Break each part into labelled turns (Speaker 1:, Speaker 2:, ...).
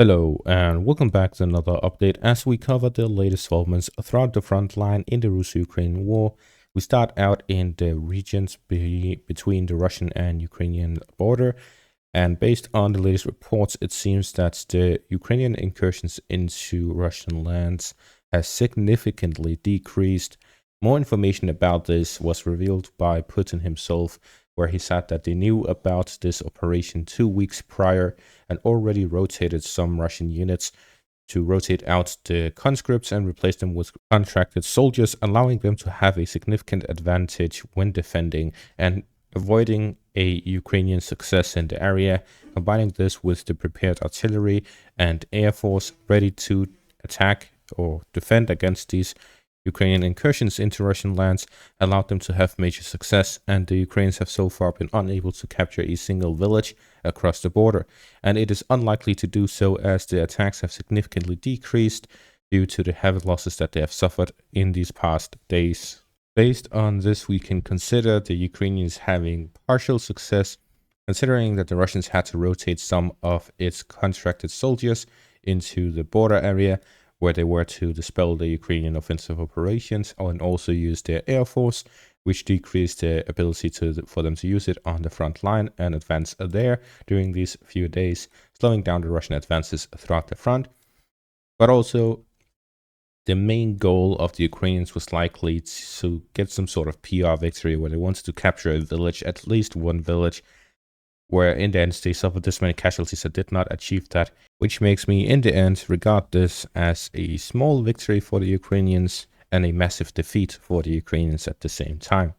Speaker 1: Hello and welcome back to another update as we cover the latest developments throughout the front line in the Russo-Ukrainian war. We start out in the regions between the Russian and Ukrainian border, and based on the latest reports, it seems that the Ukrainian incursions into Russian lands has significantly decreased. More information about this was revealed by Putin himself, where he said that they knew about this operation 2 weeks prior and already rotated some Russian units to rotate out the conscripts and replace them with contracted soldiers, allowing them to have a significant advantage when defending and avoiding a Ukrainian success in the area, combining this with the prepared artillery and air force ready to attack or defend against these Ukrainian incursions into Russian lands allowed them to have major success, and the Ukrainians have so far been unable to capture a single village across the border, and it is unlikely to do so as the attacks have significantly decreased due to the heavy losses that they have suffered in these past days. Based on this, we can consider the Ukrainians having partial success, considering that the Russians had to rotate some of its contracted soldiers into the border area, where they were to dispel the Ukrainian offensive operations and also use their air force, which decreased the ability for them to use it on the front line and advance there during these few days, slowing down the Russian advances throughout the front. But also, the main goal of the Ukrainians was likely to get some sort of PR victory where they wanted to capture a village, at least one village, where in the end they suffered this many casualties that did not achieve that, which makes me in the end regard this as a small victory for the Ukrainians and a massive defeat for the Ukrainians at the same time.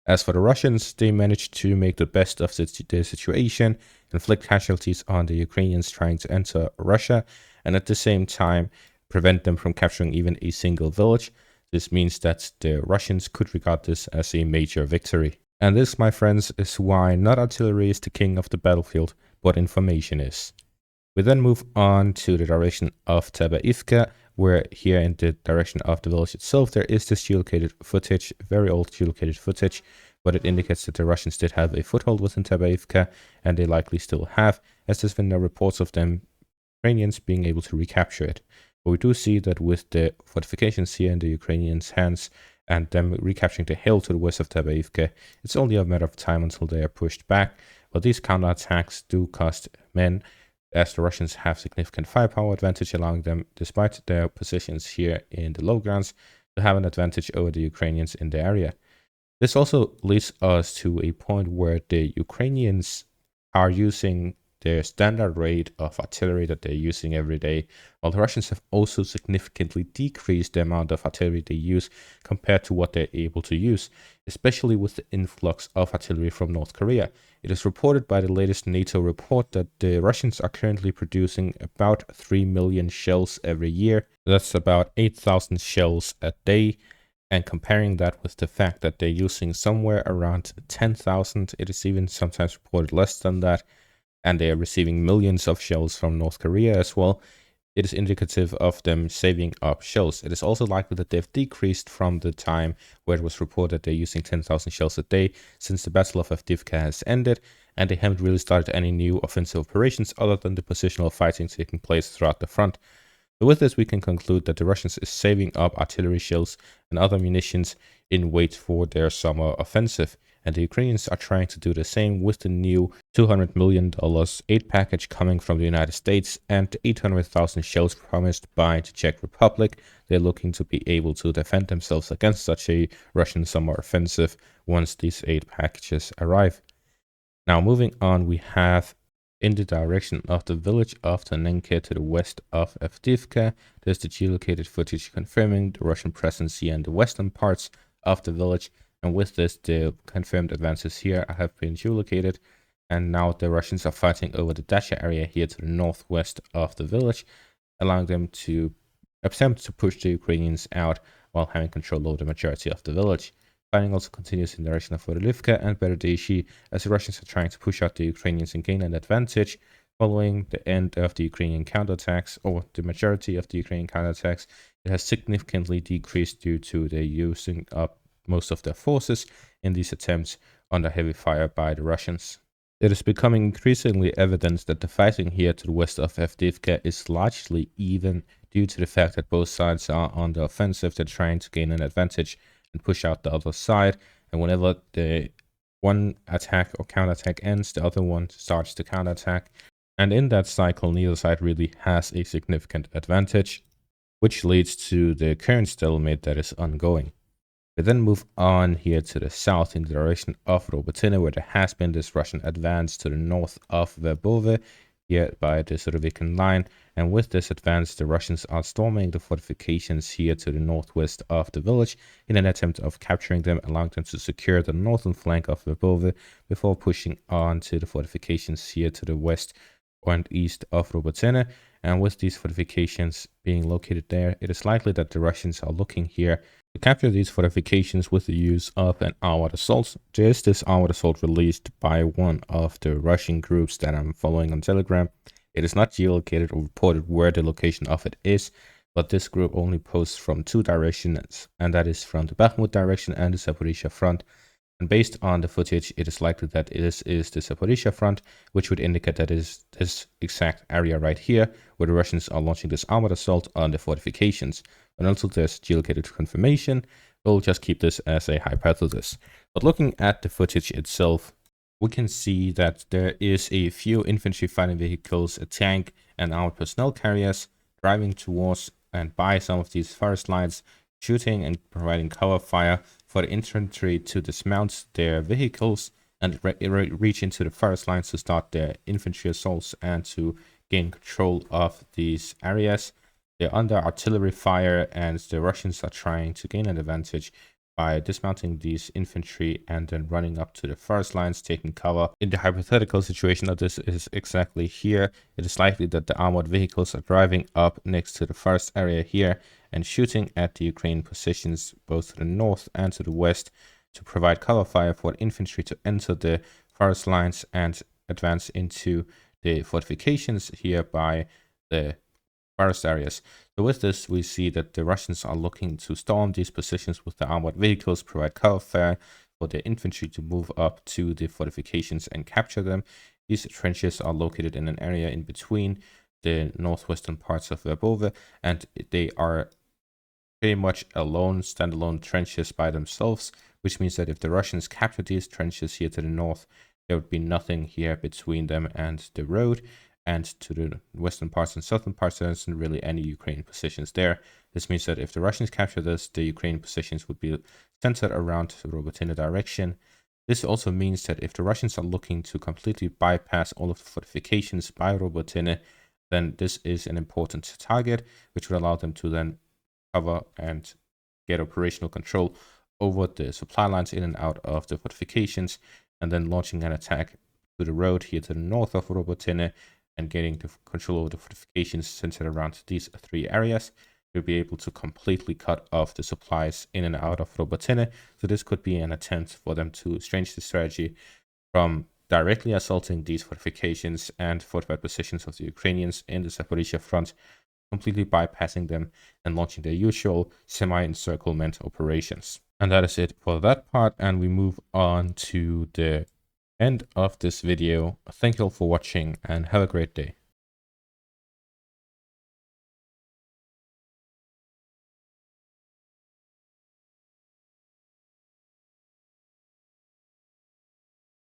Speaker 1: As for the Russians, they managed to make the best of the situation, inflict casualties on the Ukrainians trying to enter Russia, and at the same time prevent them from capturing even a single village. This means that the Russians could regard this as a major victory. And this, my friends, is why not artillery is the king of the battlefield, but information is. We then move on to the direction of Tabiivka, where here in the direction of the village itself, there is this geolocated footage, very old geolocated footage, but it indicates that the Russians did have a foothold within Tabiivka, and they likely still have, as there's been no reports of them, Ukrainians, being able to recapture it. But we do see that with the fortifications here in the Ukrainians' hands, and them recapturing the hill to the west of Tabiivka, it's only a matter of time until they are pushed back. But these counterattacks do cost men, as the Russians have significant firepower advantage, allowing them, despite their positions here in the lowgrounds, to have an advantage over the Ukrainians in the area. This also leads us to a point where the Ukrainians are using their standard rate of artillery that they're using every day, while the Russians have also significantly decreased the amount of artillery they use compared to what they're able to use, especially with the influx of artillery from North Korea. It is reported by the latest NATO report that the Russians are currently producing about 3 million shells every year. That's about 8,000 shells a day. And comparing that with the fact that they're using somewhere around 10,000, it is even sometimes reported less than that, and they are receiving millions of shells from North Korea as well, it is indicative of them saving up shells. It is also likely that they've decreased from the time where it was reported they're using 10,000 shells a day since the Battle of Avdiivka has ended, and they haven't really started any new offensive operations other than the positional fighting taking place throughout the front. So with this, we can conclude that the Russians is saving up artillery shells and other munitions in wait for their summer offensive. And the Ukrainians are trying to do the same with the new $200 million aid package coming from the United States and the 800,000 shells promised by the Czech Republic. They're looking to be able to defend themselves against such a Russian summer offensive once these aid packages arrive. Now, moving on, we have in the direction of the village of Tenen to the west of Avdiivka, there's the geolocated footage confirming the Russian presence here in the western parts of the village. And with this, the confirmed advances here have been geolocated, and now the Russians are fighting over the Dacha area here to the northwest of the village, allowing them to attempt to push the Ukrainians out while having control over the majority of the village. Fighting also continues in the direction of Verbove and Berdeshi, as the Russians are trying to push out the Ukrainians and gain an advantage. Following the end of the Ukrainian counterattacks, or the majority of the Ukrainian counterattacks, it has significantly decreased due to the using up most of their forces in these attempts under heavy fire by the Russians. It is becoming increasingly evident that the fighting here to the west of Tabiivka is largely even due to the fact that both sides are on the offensive. They're trying to gain an advantage and push out the other side, and whenever the one attack or counterattack ends, the other one starts to counterattack. And in that cycle, neither side really has a significant advantage, which leads to the current stalemate that is ongoing. We then move on here to the south in the direction of Robotyne, where there has been this Russian advance to the north of Verbove, here by the Surovikin line. And with this advance, the Russians are storming the fortifications here to the northwest of the village in an attempt of capturing them, allowing them to secure the northern flank of Verbove before pushing on to the fortifications here to the west and east of Robotyne. And with these fortifications being located there, it is likely that the Russians are looking here to capture these fortifications with the use of an armored assault. There is this armored assault released by one of the Russian groups that I'm following on Telegram. It is not geolocated or reported where the location of it is, but this group only posts from two directions, and that is from the Bakhmut direction and the Zaporizhia front. And based on the footage, it is likely that this is the Zaporizhia front, which would indicate that it is this exact area right here, where the Russians are launching this armored assault on the fortifications. And until there's geolocated confirmation, we'll just keep this as a hypothesis. But looking at the footage itself, we can see that there is a few infantry fighting vehicles, a tank, and armored personnel carriers driving towards and by some of these forest lines, shooting and providing cover fire for the infantry to dismount their vehicles and reach into the forest lines to start their infantry assaults and to gain control of these areas. They're under artillery fire, and the Russians are trying to gain an advantage by dismounting these infantry and then running up to the forest lines, taking cover. In the hypothetical situation that this is exactly here, it is likely that the armored vehicles are driving up next to the forest area here and shooting at the Ukrainian positions both to the north and to the west to provide cover fire for infantry to enter the forest lines and advance into the fortifications here by the forest areas. So with this, we see that the Russians are looking to storm these positions with the armored vehicles, provide cover fire for their infantry to move up to the fortifications and capture them. These trenches are located in an area in between the northwestern parts of Verbove, and they are pretty much standalone trenches by themselves, which means that if the Russians capture these trenches here to the north, there would be nothing here between them and the road. And to the western parts and southern parts, there isn't really any Ukrainian positions there. This means that if the Russians capture this, the Ukrainian positions would be centered around the Robotyne direction. This also means that if the Russians are looking to completely bypass all of the fortifications by Robotyne, then this is an important target, which would allow them to then cover and get operational control over the supply lines in and out of the fortifications, and then launching an attack to the road here to the north of Robotyne and getting the control over the fortifications centered around these three areas. You'll be able to completely cut off the supplies in and out of Robotyne. So this could be an attempt for them to change the strategy from directly assaulting these fortifications and fortified positions of the Ukrainians in the Zaporizhia front, completely bypassing them and launching their usual semi-encirclement operations. And that is it for that part, and we move on to the end of this video. Thank you all for watching and have a great day.